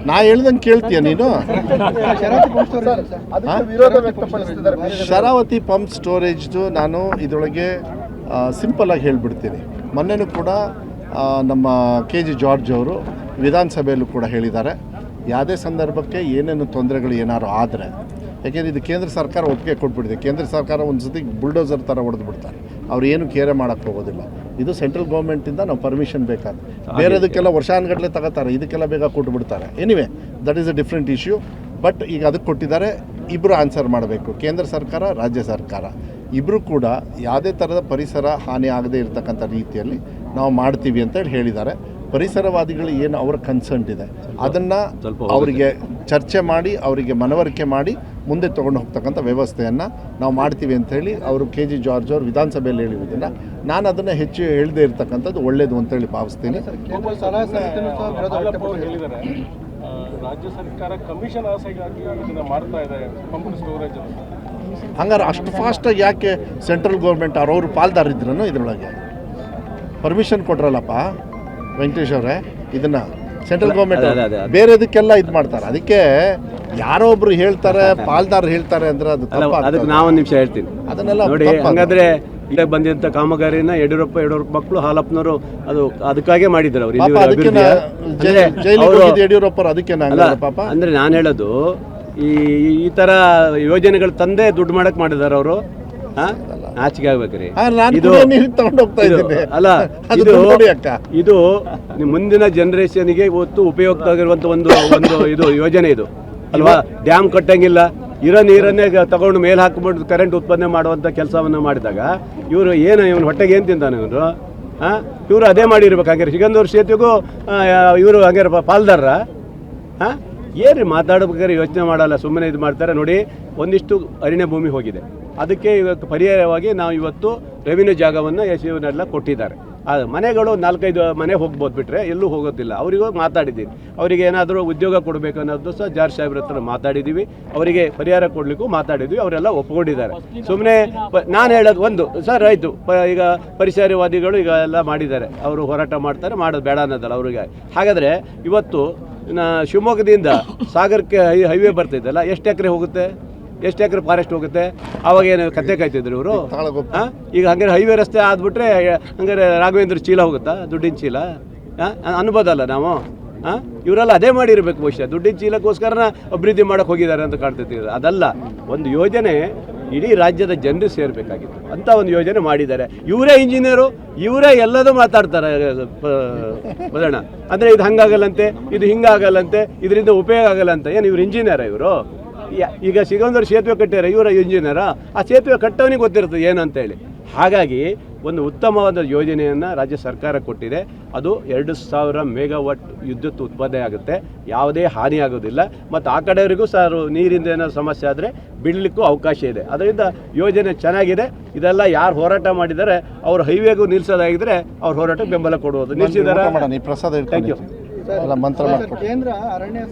ನಾ ಹೇಳ್ದಂಗೆ ಕೇಳ್ತೀಯ ನೀನು? ಶರಾವತಿ ಪಂಪ್ ಸ್ಟೋರೇಜ್ದು ನಾನು ಇದರೊಳಗೆ ಸಿಂಪಲ್ಲಾಗಿ ಹೇಳಿಬಿಡ್ತೀನಿ. ಮೊನ್ನೆನೂ ಕೂಡ ನಮ್ಮ KG ಜಾರ್ಜ್ ಅವರು ವಿಧಾನಸಭೆಯಲ್ಲೂ ಕೂಡ ಹೇಳಿದ್ದಾರೆ, ಯಾವುದೇ ಸಂದರ್ಭಕ್ಕೆ ಏನೇನು ತೊಂದರೆಗಳು ಏನಾದ್ರು ಆದರೆ, ಯಾಕೆಂದರೆ ಇದು ಕೇಂದ್ರ ಸರ್ಕಾರ ಒಪ್ಪಿಗೆ ಕೊಟ್ಬಿಟ್ಟಿದೆ. ಕೇಂದ್ರ ಸರ್ಕಾರ ಒಂದು ಸತಿ ಬುಲ್ಡೋಸರ್ ಥರ ಹೊಡೆದು ಬಿಡ್ತಾರೆ, ಅವ್ರು ಏನು ಕೇರೆ ಮಾಡೋಕ್ಕೆ ಹೋಗೋದಿಲ್ಲ. ಇದು ಸೆಂಟ್ರಲ್ ಗೌರ್ಮೆಂಟಿಂದ ನಾವು ಪರ್ಮಿಷನ್ ಬೇಕಾದ, ಬೇರೆದಕ್ಕೆಲ್ಲ ವರ್ಷಾನುಗಟ್ಟಲೆ ತಗೋತಾರೆ, ಇದಕ್ಕೆಲ್ಲ ಬೇಗ ಕೊಟ್ಟುಬಿಡ್ತಾರೆ. Anyway that is a different issue. But ಈಗ ಅದಕ್ಕೆ ಕೊಟ್ಟಿದ್ದಾರೆ, ಇಬ್ಬರು ಆನ್ಸರ್ ಮಾಡಬೇಕು, ಕೇಂದ್ರ ಸರ್ಕಾರ ರಾಜ್ಯ ಸರ್ಕಾರ ಇಬ್ಬರು ಕೂಡ ಯಾವುದೇ ಥರದ ಪರಿಸರ ಹಾನಿ ಆಗದೇ ಇರತಕ್ಕಂಥ ರೀತಿಯಲ್ಲಿ ನಾವು ಮಾಡ್ತೀವಿ ಅಂತೇಳಿ ಹೇಳಿದ್ದಾರೆ. ಪರಿಸರವಾದಿಗಳು ಏನು ಅವರ ಕನ್ಸರ್ನ್ ಇದೆ ಅದನ್ನು ಅವರಿಗೆ ಚರ್ಚೆ ಮಾಡಿ ಅವರಿಗೆ ಮನವರಿಕೆ ಮಾಡಿ ಮುಂದೆ ತೊಗೊಂಡು ಹೋಗ್ತಕ್ಕಂಥ ವ್ಯವಸ್ಥೆಯನ್ನು ನಾವು ಮಾಡ್ತೀವಿ ಅಂಥೇಳಿ ಅವರು KG ಜಾರ್ಜ್ ಅವರು ವಿಧಾನಸಭೆಯಲ್ಲಿ ಹೇಳಿರೋದಿಲ್ಲ. ನಾನು ಅದನ್ನು ಹೆಚ್ಚು ಹೇಳದೇ ಇರತಕ್ಕಂಥದ್ದು ಒಳ್ಳೆಯದು ಅಂತೇಳಿ ಭಾವಿಸ್ತೀನಿ. ರಾಜ್ಯ ಸರ್ಕಾರ ಕಮಿಷನ್ ಆಸೆಗಾಗಿ ಇದನ್ನು ಮಾಡ್ತಾ ಇದೆ ಪಂಪ್ ಸ್ಟೋರೇಜ್. ಹಂಗಾರೆ ಅಷ್ಟು ಫಾಸ್ಟಾಗಿ ಯಾಕೆ ಸೆಂಟ್ರಲ್ ಗೌರ್ಮೆಂಟ್ ಅವ್ರವ್ರು ಪಾಲ್ದಾರಿದ್ರೂ ಇದರೊಳಗೆ ಪರ್ಮಿಷನ್ ಕೊಟ್ರಲ್ಲಪ್ಪ ವೆಂಕಟೇಶ್ ಅವರೇ? ಇದನ್ನು ಸೆಂಟ್ರಲ್ ಗೌರ್ಮೆಂಟ್ ಬೇರೆದಕ್ಕೆಲ್ಲ ಇದು ಮಾಡ್ತಾರೆ. ಅದಕ್ಕೆ ಯಾರೋ ಒಬ್ರು ಹೇಳ್ತಾರೆ, ಪಾಲ್ದಾರ್ ಹೇಳ್ತಾರೆ ಅಂದ್ರೆ ಅದು ಅದಕ್ಕೆ ನಾವೊಂದು ನಿಮಿಷ ಹೇಳ್ತೀನಿ. ಅದನ್ನೆಲ್ಲ ನೋಡಿ, ಹಂಗಾದ್ರೆ ಈಗ ಬಂದಂಥ ಕಾಮಗಾರಿನ ಯಡಿಯೂರಪ್ಪ ಮಕ್ಕಳು ಹಾಲಪ್ಪನವರು ಅದು ಅದಕ್ಕಾಗೆ ಮಾಡಿದ್ರು ಅವರು. ಯಡಿಯೂರಪ್ಪ ಅದಕ್ಕೆ ಪಾಪ ಅಂದ್ರೆ ನಾನು ಹೇಳೋದು ಈ ತರ ಯೋಜನೆಗಳು ತಂದೆ ದುಡ್ಡು ಮಾಡಕ್ ಮಾಡಿದಾರೆ ಅವರು. ನಾಚಿಕೆ ಆಗ್ಬೇಕ್ರಿ. ಅಲ್ಲ, ಇದು ಮುಂದಿನ ಜನರೇಷನ್ಗೆ ಇವತ್ತು ಉಪಯುಕ್ತ ಆಗಿರುವಂತ ಒಂದು ಇದು ಯೋಜನೆ ಇದು ಅಲ್ವಾ? ಡ್ಯಾಮ್ ಕಟ್ಟಂಗಿಲ್ಲ, ಇರೋ ನೀರನ್ನೇ ತಗೊಂಡು ಮೇಲೆ ಹಾಕ್ಬಿಟ್ಟು ಕರೆಂಟ್ ಉತ್ಪಾದನೆ ಮಾಡುವಂಥ ಕೆಲಸವನ್ನು ಮಾಡಿದಾಗ ಇವರು ಇವನು ಹೊಟ್ಟೆಗೆ ಏನು ತಿಂತಾನೆ ಇವರು? ಇವರು ಅದೇ ಮಾಡಿರ್ಬೇಕು. ಹಂಗಾರೆ ಸಿಗಂದೂರು ಸೇತುವೆಗೂ ಇವರು ಹಂಗಾರೆ ಪಾಲ್ದಾರ? ಏನ್ರಿ ಮಾತಾಡ್ಬೇಕಾದ್ರೆ ಯೋಚನೆ ಮಾಡಲ್ಲ, ಸುಮ್ಮನೆ ಇದು ಮಾಡ್ತಾರೆ. ನೋಡಿ, ಒಂದಿಷ್ಟು ಅರಣ್ಯ ಭೂಮಿ ಹೋಗಿದೆ, ಅದಕ್ಕೆ ಇವತ್ತು ಪರ್ಯಾಯವಾಗಿ ನಾವು ಇವತ್ತು ರೆವಿನ್ಯೂ ಜಾಗವನ್ನು ಎಸ್ಯುವನ್ನೆಲ್ಲ ಕೊಟ್ಟಿದ್ದಾರೆ. ಮನೆಗಳು 4-5 ಮನೆ ಹೋಗ್ಬೋದು, ಬಿಟ್ಟರೆ ಎಲ್ಲೂ ಹೋಗೋದಿಲ್ಲ. ಅವರಿಗೂ ಮಾತಾಡಿದ್ದೀನಿ, ಅವರಿಗೆ ಏನಾದರೂ ಉದ್ಯೋಗ ಕೊಡಬೇಕು ಅನ್ನೋದು ಸಹ ಜಾರ್ಜ್ ಸಾಹೇಬ್ರ ಹತ್ರ ಮಾತಾಡಿದ್ದೀವಿ, ಅವರಿಗೆ ಪರಿಹಾರ ಕೊಡಲಿಕ್ಕೂ ಮಾತಾಡಿದ್ವಿ, ಅವರೆಲ್ಲ ಒಪ್ಕೊಂಡಿದ್ದಾರೆ. ಸುಮ್ಮನೆ ನಾನು ಹೇಳೋದು ಒಂದು ಸರ್, ಆಯಿತು, ಈಗ ಪರಿಸರವಾದಿಗಳು ಈಗ ಎಲ್ಲ ಮಾಡಿದ್ದಾರೆ, ಅವರು ಹೋರಾಟ ಮಾಡ್ತಾರೆ, ಮಾಡೋದು ಬೇಡ ಅನ್ನೋದಲ್ಲ ಅವರಿಗೆ. ಹಾಗಾದರೆ ಇವತ್ತು ಶಿವಮೊಗ್ಗದಿಂದ ಸಾಗರಕ್ಕೆ ಹೈವೇ ಬರ್ತಿದ್ದಲ್ಲ, ಎಷ್ಟು ಎಕರೆ ಹೋಗುತ್ತೆ? ಎಷ್ಟು ಎಕರೆ ಫಾರೆಸ್ಟ್ ಹೋಗುತ್ತೆ? ಅವಾಗ ಏನು ಕತ್ತೆ ಕಾಯ್ತಿದ್ರು ಇವರು? ಈಗ ಹಂಗಾರೆ ಹೈವೇ ರಸ್ತೆ ಆದ್ಬಿಟ್ರೆ ಹಂಗಾರೆ ರಾಘವೇಂದ್ರ ಚೀಲ ಹೋಗುತ್ತಾ? ದುಡ್ಡಿನ ಚೀಲ ಅನ್ಬೋದಲ್ಲ ನಾವು? ಇವರೆಲ್ಲ ಅದೇ ಮಾಡಿರಬೇಕು ಬಹುಶಃ. ದುಡ್ಡಿನ ಚೀಲಕ್ಕೋಸ್ಕರ ಅಭಿವೃದ್ಧಿ ಮಾಡೋಕೆ ಹೋಗಿದ್ದಾರೆ ಅಂತ ಕಾಣ್ತೈತಿ. ಅದಲ್ಲ, ಒಂದು ಯೋಜನೆ ಇಡೀ ರಾಜ್ಯದ ಜನರು ಸೇರಬೇಕಾಗಿತ್ತು ಅಂತ ಒಂದು ಯೋಜನೆ ಮಾಡಿದ್ದಾರೆ. ಇವರೇ ಇಂಜಿನಿಯರು, ಇವರೇ ಎಲ್ಲದೂ ಮಾತಾಡ್ತಾರೆ ಬದಣ್ಣ. ಅಂದರೆ ಇದು ಹಂಗಾಗಲ್ಲಂತೆ, ಇದು ಹಿಂಗಾಗಲ್ಲಂತೆ, ಇದರಿಂದ ಉಪಯೋಗ ಆಗಲ್ಲಂತೆ. ಏನು ಇವ್ರು ಇಂಜಿನಿಯರ ಇವರು? ಈಗ ಸಿಗಂದೂರು ಸೇತುವೆ ಕಟ್ಟ್ಯಾರ, ಇವರ ಇಂಜಿನಿಯರ? ಆ ಸೇತುವೆ ಕಟ್ಟೋನಿಗೆ ಗೊತ್ತಿರ್ತದೆ ಏನು ಅಂತೇಳಿ. ಹಾಗಾಗಿ ಒಂದು ಉತ್ತಮವಾದ ಯೋಜನೆಯನ್ನು ರಾಜ್ಯ ಸರ್ಕಾರ ಕೊಟ್ಟಿದೆ. ಅದು 2000 ಮೆಗಾವಾಟ್ ವಿದ್ಯುತ್ ಉತ್ಪಾದನೆ ಆಗುತ್ತೆ, ಯಾವುದೇ ಹಾನಿ ಆಗೋದಿಲ್ಲ. ಮತ್ತು ಆ ಕಡೆಯವರಿಗೂ ಸಹ ನೀರಿಂದ ಏನಾದ್ರು ಸಮಸ್ಯೆ ಆದರೆ ಬಿಡಲಿಕ್ಕೂ ಅವಕಾಶ ಇದೆ. ಅದರಿಂದ ಯೋಜನೆ ಚೆನ್ನಾಗಿದೆ. ಇದೆಲ್ಲ ಯಾರು ಹೋರಾಟ ಮಾಡಿದ್ದಾರೆ ಅವರು ಹೈವೇಗೂ ನಿಲ್ಲಿಸೋದಾಗಿದ್ದರೆ ಅವ್ರ ಹೋರಾಟಕ್ಕೆ ಬೆಂಬಲ ಕೊಡುವುದು. ನಿಲ್ಲಿಸಿದ್ದಾರೆ. Thank you. ಮಂತ್ರ